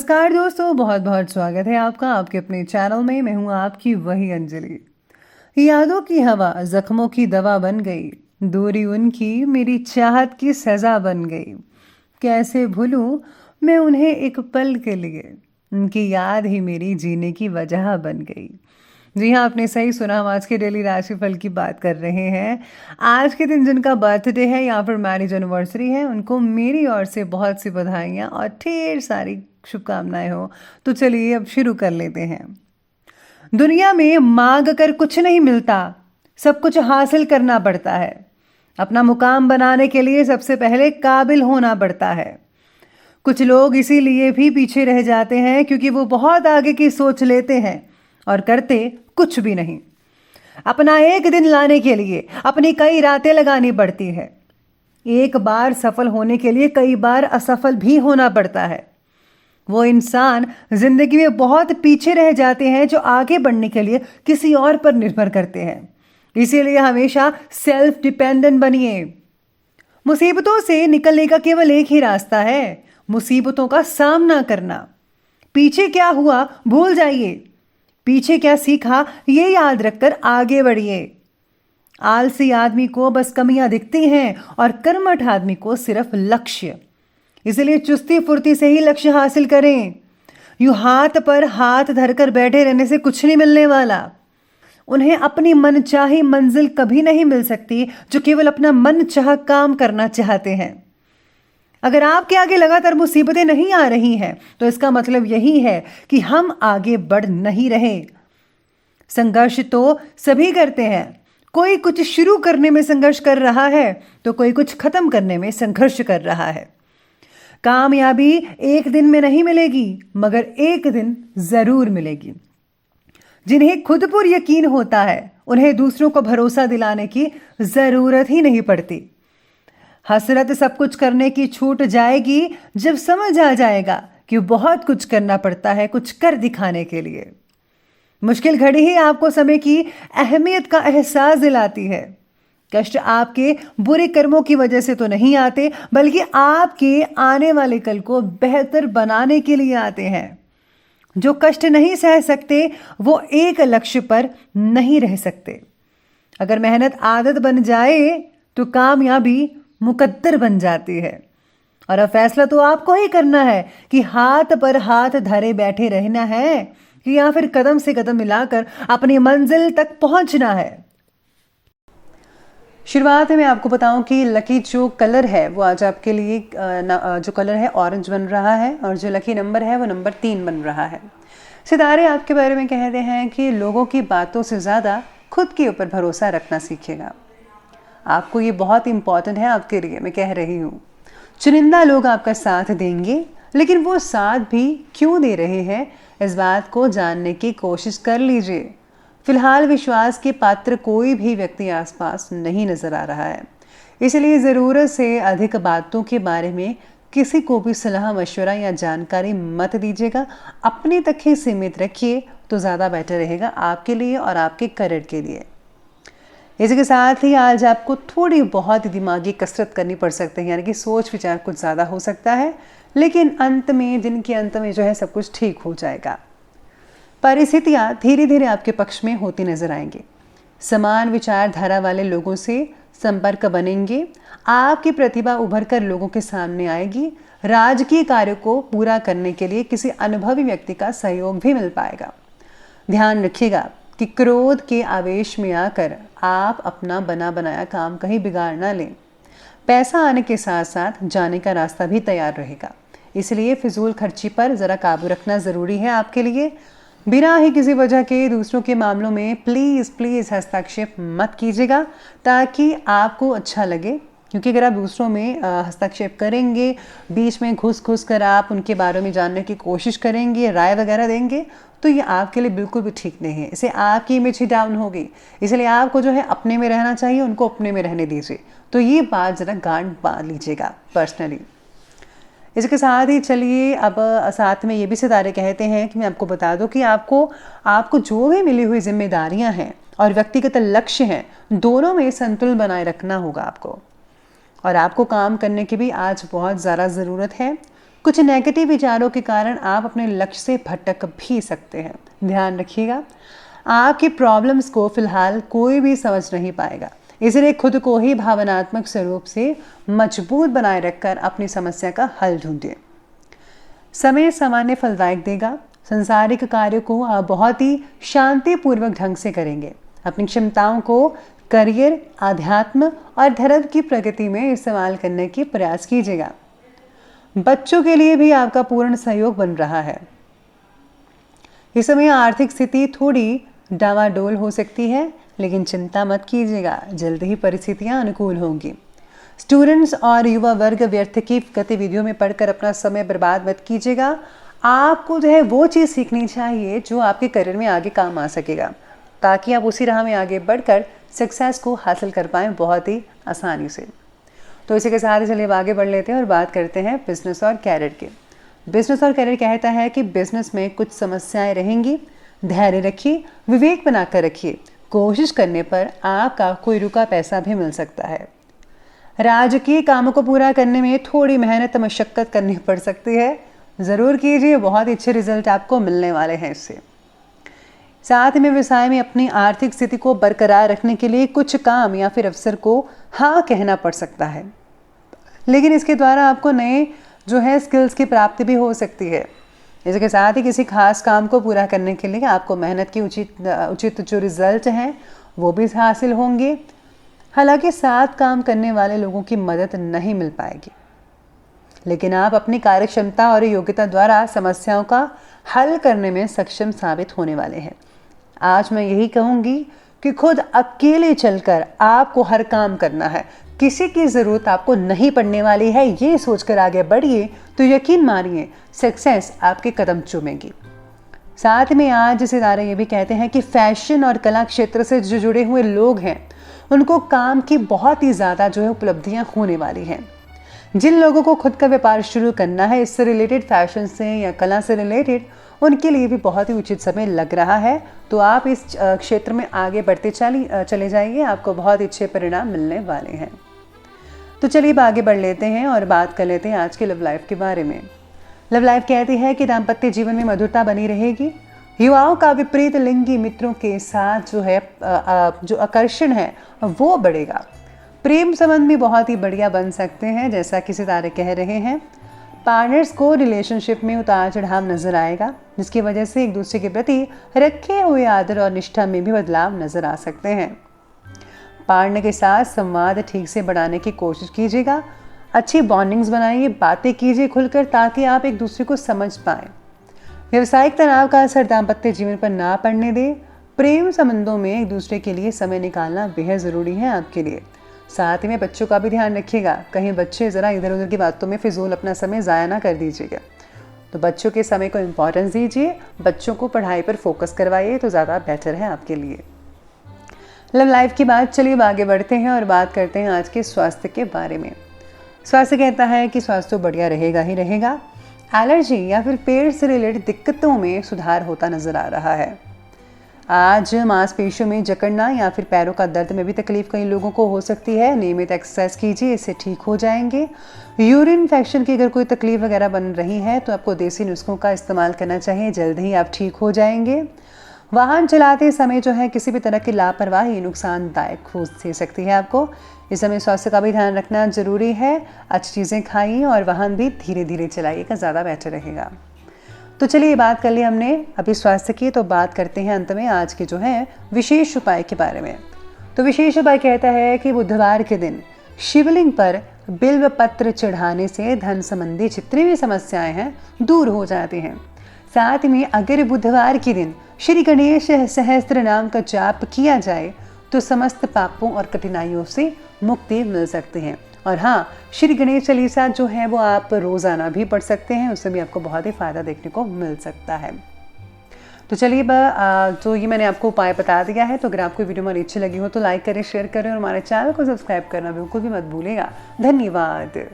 नमस्कार दोस्तों, बहुत बहुत स्वागत है आपका आपके अपने चैनल में। मैं हूं आपकी वही अंजलि। यादों की हवा जख्मों की दवा बन गई, दूरी उनकी मेरी चाहत की सजा बन गई। कैसे भूलूं मैं उन्हें एक पल के लिए, उनकी याद ही मेरी जीने की वजह बन गई। जी हाँ, आपने सही सुना। हम आज के डेली राशिफल की बात कर रहे हैं। आज के दिन जिनका बर्थडे है या फिर मैरिज एनिवर्सरी है, उनको मेरी ओर से बहुत सी बधाइयाँ और ढेर सारी शुभकामनाएं हो। तो चलिए अब शुरू कर लेते हैं। दुनिया में मांग कर कुछ नहीं मिलता, सब कुछ हासिल करना पड़ता है। अपना मुकाम बनाने के लिए सबसे पहले काबिल होना पड़ता है। कुछ लोग इसीलिए भी पीछे रह जाते हैं क्योंकि वो बहुत आगे की सोच लेते हैं और करते कुछ भी नहीं। अपना एक दिन लाने के लिए अपनी कई रातें लगानी पड़ती है। एक बार सफल होने के लिए कई बार असफल भी होना पड़ता है। वो इंसान जिंदगी में बहुत पीछे रह जाते हैं जो आगे बढ़ने के लिए किसी और पर निर्भर करते हैं। इसीलिए हमेशा सेल्फ डिपेंडेंट बनिए। मुसीबतों से निकलने का केवल एक ही रास्ता है, मुसीबतों का सामना करना। पीछे क्या हुआ भूल जाइए, पीछे क्या सीखा ये याद रखकर आगे बढ़िए। आलसी आदमी को बस कमियां दिखती हैं और कर्मठ आदमी को सिर्फ लक्ष्य। इसलिए चुस्ती फुर्ती से ही लक्ष्य हासिल करें। यूं हाथ पर हाथ धरकर बैठे रहने से कुछ नहीं मिलने वाला। उन्हें अपनी मनचाही मंजिल कभी नहीं मिल सकती जो केवल अपना मनचाहा काम करना चाहते हैं। अगर आपके आगे लगातार मुसीबतें नहीं आ रही हैं तो इसका मतलब यही है कि हम आगे बढ़ नहीं रहे। संघर्ष तो सभी करते हैं। कोई कुछ शुरू करने में संघर्ष कर रहा है तो कोई कुछ खत्म करने में संघर्ष कर रहा है। कामयाबी एक दिन में नहीं मिलेगी, मगर एक दिन जरूर मिलेगी। जिन्हें खुद पर यकीन होता है उन्हें दूसरों को भरोसा दिलाने की जरूरत ही नहीं पड़ती। हसरत सब कुछ करने की छूट जाएगी जब समझ आ जाएगा कि बहुत कुछ करना पड़ता है कुछ कर दिखाने के लिए। मुश्किल घड़ी ही आपको समय की अहमियत का एहसास दिलाती है। कष्ट आपके बुरे कर्मों की वजह से तो नहीं आते, बल्कि आपके आने वाले कल को बेहतर बनाने के लिए आते हैं। जो कष्ट नहीं सह सकते वो एक लक्ष्य पर नहीं रह सकते। अगर मेहनत आदत बन जाए तो कामयाबी मुकद्दर बन जाती है। और अब फैसला तो आपको ही करना है कि हाथ पर हाथ धरे बैठे रहना है कि या फिर कदम से कदम मिलाकर अपनी मंजिल तक पहुंचना है। शुरुआत में आपको बताऊं कि लकी जो कलर है वो आज आपके लिए जो कलर है ऑरेंज बन रहा है और जो लकी नंबर है वो नंबर 3 बन रहा है। सितारे आपके बारे में कहते हैं कि लोगों की बातों से ज़्यादा खुद के ऊपर भरोसा रखना सीखेगा। आपको ये बहुत इंपॉर्टेंट है आपके लिए, मैं कह रही हूँ। चुनिंदा लोग आपका साथ देंगे, लेकिन वो साथ भी क्यों दे रहे हैं इस बात को जानने की कोशिश कर लीजिए। फिलहाल विश्वास के पात्र कोई भी व्यक्ति आसपास नहीं नजर आ रहा है, इसलिए ज़रूरत से अधिक बातों के बारे में किसी को भी सलाह मशवरा या जानकारी मत दीजिएगा। अपने तक ही सीमित रखिए तो ज़्यादा बेटर रहेगा आपके लिए और आपके करियर के लिए। इसी के साथ ही आज आपको थोड़ी बहुत दिमागी कसरत करनी पड़ सकती है, यानी कि सोच विचार कुछ ज़्यादा हो सकता है, लेकिन अंत में दिन के अंत में जो है सब कुछ ठीक हो जाएगा। परिस्थितियाँ धीरे धीरे आपके पक्ष में होती नजर आएंगी। समान विचारधारा वाले लोगों से संपर्क बनेंगे। आपकी प्रतिभा उभर कर लोगों के सामने आएगी। राजकीय कार्यों को पूरा करने के लिए किसी अनुभवी व्यक्ति का सहयोग भी मिल पाएगा। ध्यान रखिएगा कि क्रोध के आवेश में आकर आप अपना बना बनाया काम कहीं बिगाड़ ना लें। पैसा आने के साथ साथ जाने का रास्ता भी तैयार रहेगा, इसलिए फिजूल खर्ची पर ज़रा काबू रखना ज़रूरी है आपके लिए। बिना ही किसी वजह के दूसरों के मामलों में प्लीज़ हस्तक्षेप मत कीजिएगा ताकि आपको अच्छा लगे, क्योंकि अगर आप दूसरों में हस्तक्षेप करेंगे, बीच में घुस कर आप उनके बारे में जानने की कोशिश करेंगे, राय वगैरह देंगे, तो ये आपके लिए बिल्कुल भी ठीक नहीं है। इससे आपकी इमेज ही डाउन होगी। इसलिए आपको जो है अपने में रहना चाहिए, उनको अपने में रहने दीजिए। तो ये बात ज़रा गांठ बांध लीजिएगा पर्सनली। इसके साथ ही चलिए अब साथ में ये भी सितारे कहते हैं कि मैं आपको बता दूं कि आपको जो भी मिली हुई जिम्मेदारियां हैं और व्यक्तिगत लक्ष्य हैं, दोनों में संतुलन बनाए रखना होगा आपको। और आपको काम करने की भी आज बहुत ज़्यादा ज़रूरत है। कुछ नेगेटिव विचारों के कारण आप अपने लक्ष्य से भटक भी सकते हैं। ध्यान रखिएगा, आपकी प्रॉब्लम्स को फिलहाल कोई भी समझ नहीं पाएगा, इसलिए खुद को ही भावनात्मक स्वरूप से मजबूत बनाए रखकर अपनी समस्या का हल ढूंढिए। समय सामान्य फलदायक देगा। संसारिक कार्यों को आप बहुत ही शांतिपूर्वक ढंग से करेंगे। अपनी क्षमताओं को करियर, आध्यात्म और धर्म की प्रगति में इस्तेमाल करने की प्रयास कीजिएगा। बच्चों के लिए भी आपका पूर्ण सहयोग बन रहा है। इस समय आर्थिक स्थिति थोड़ी डावाडोल हो सकती है, लेकिन चिंता मत कीजिएगा, जल्द ही परिस्थितियां अनुकूल होंगी। स्टूडेंट्स और युवा वर्ग व्यर्थ की गतिविधियों में पढ़कर अपना समय बर्बाद मत कीजिएगा। आपको जो है वो चीज़ सीखनी चाहिए जो आपके करियर में आगे काम आ सकेगा, ताकि आप उसी राह में आगे बढ़कर सक्सेस को हासिल कर पाएँ बहुत ही आसानी से। तो इसी के साथ ही चलिए आगे बढ़ लेते हैं और बात करते हैं बिजनेस और कैरियर के। बिजनेस और कैरियर कहता है कि बिजनेस में कुछ समस्याएं रहेंगी, धैर्य रखिए, विवेक बनाकर रखिए। कोशिश करने पर आपका कोई रुका पैसा भी मिल सकता है। राजकीय कामों को पूरा करने में थोड़ी मेहनत मशक्कत करनी पड़ सकती है, ज़रूर कीजिए, बहुत अच्छे रिजल्ट आपको मिलने वाले हैं इससे। साथ में व्यवसाय में अपनी आर्थिक स्थिति को बरकरार रखने के लिए कुछ काम या फिर अवसर को हाँ कहना पड़ सकता है, लेकिन इसके द्वारा आपको नए जो है स्किल्स की प्राप्ति भी हो सकती है। इसके साथ ही किसी खास काम को पूरा करने के लिए आपको मेहनत की उचित जो रिजल्ट हैं वो भी हासिल होंगे। हालांकि साथ काम करने वाले लोगों की मदद नहीं मिल पाएगी, लेकिन आप अपनी कार्यक्षमता और योग्यता द्वारा समस्याओं का हल करने में सक्षम साबित होने वाले हैं। आज मैं यही कहूँगी कि खुद अकेले चलकर आपको हर काम करना है, किसी की ज़रूरत आपको नहीं पड़ने वाली है। ये सोचकर आगे बढ़िए तो यकीन मानिए सक्सेस आपके कदम चूमेगी। साथ में आज सितारे ये भी कहते हैं कि फैशन और कला क्षेत्र से जो जुड़े हुए लोग हैं उनको काम की बहुत ही ज़्यादा जो है उपलब्धियाँ होने वाली हैं। जिन लोगों को खुद का व्यापार शुरू करना है, इससे रिलेटेड, फैशन से या कला से रिलेटेड, उनके लिए भी बहुत ही उचित समय लग रहा है। तो आप इस क्षेत्र में आगे बढ़ते चले जाइए, आपको बहुत अच्छे परिणाम मिलने वाले हैं। तो चलिए अब आगे बढ़ लेते हैं और बात कर लेते हैं आज के लव लाइफ के बारे में। लव लाइफ कहती है कि दाम्पत्य जीवन में मधुरता बनी रहेगी। युवाओं का विपरीत लिंगी मित्रों के साथ जो है जो आकर्षण है वो बढ़ेगा। प्रेम संबंध भी बहुत ही बढ़िया बन सकते हैं, जैसा कि सितारे कह रहे हैं। पार्टनर्स को रिलेशनशिप में उतार चढ़ाव नजर आएगा, जिसकी वजह से एक दूसरे के प्रति रखे हुए आदर और निष्ठा में भी बदलाव नजर आ सकते हैं। पार्टनर के साथ संवाद ठीक से बढ़ाने की कोशिश कीजिएगा। अच्छी बॉन्डिंग्स बनाइए, बातें कीजिए खुलकर, ताकि आप एक दूसरे को समझ पाएं। व्यवसायिक तनाव का असर दाम्पत्य जीवन पर ना पड़ने दें। प्रेम संबंधों में एक दूसरे के लिए समय निकालना बेहद ज़रूरी है आपके लिए। साथ ही में बच्चों का भी ध्यान रखिएगा, कहीं बच्चे ज़रा इधर उधर की बातों में फिजूल अपना समय ज़ाया ना कर दीजिएगा। तो बच्चों के समय को इम्पोर्टेंस दीजिए, बच्चों को पढ़ाई पर फोकस करवाइए तो ज़्यादा बेटर है आपके लिए। लव लाइफ की बात, चलिए आगे बढ़ते हैं और बात करते हैं आज के स्वास्थ्य के बारे में। स्वास्थ्य कहता है कि स्वास्थ्य तो बढ़िया रहेगा ही रहेगा। एलर्जी या फिर पेट से रिलेटेड दिक्कतों में सुधार होता नजर आ रहा है। आज मांसपेशियों में जकड़ना या फिर पैरों का दर्द में भी तकलीफ कई लोगों को हो सकती है। नियमित एक्सरसाइज कीजिए, इससे ठीक हो जाएंगे। यूरिन इन्फेक्शन की अगर कोई तकलीफ वगैरह बन रही है तो आपको देसी नुस्खों का इस्तेमाल करना चाहिए, जल्द ही आप ठीक हो जाएंगे। वाहन चलाते समय जो है किसी भी तरह की लापरवाही नुकसानदायक हो सकती है आपको। इस समय स्वास्थ्य का भी ध्यान रखना जरूरी है। अच्छी चीज़ें खाइए और वाहन भी धीरे धीरे चलाइएगा, ज़्यादा बेहतर रहेगा। तो चलिए बात कर ली हमने अभी स्वास्थ्य की, तो बात करते हैं अंत में आज के जो है विशेष उपाय के बारे में। तो विशेष उपाय कहता है कि बुधवार के दिन शिवलिंग पर बिल्व पत्र चढ़ाने से धन संबंधी जितनी भी समस्याएं हैं दूर हो जाती हैं। साथ में अगर बुधवार के दिन श्री गणेश सहस्त्र नाम का जाप किया जाए तो समस्त पापों और कठिनाइयों से मुक्ति मिल सकती है। और हाँ, श्री गणेश चालीसा जो है वो आप रोज़ाना भी पढ़ सकते हैं, उससे भी आपको बहुत ही फ़ायदा देखने को मिल सकता है। तो चलिए तो ये मैंने आपको उपाय बता दिया है। तो अगर आपको वीडियो हमारी अच्छी लगी हो तो लाइक करें, शेयर करें और हमारे चैनल को सब्सक्राइब करना बिल्कुल भी मत भूलिएगा। धन्यवाद।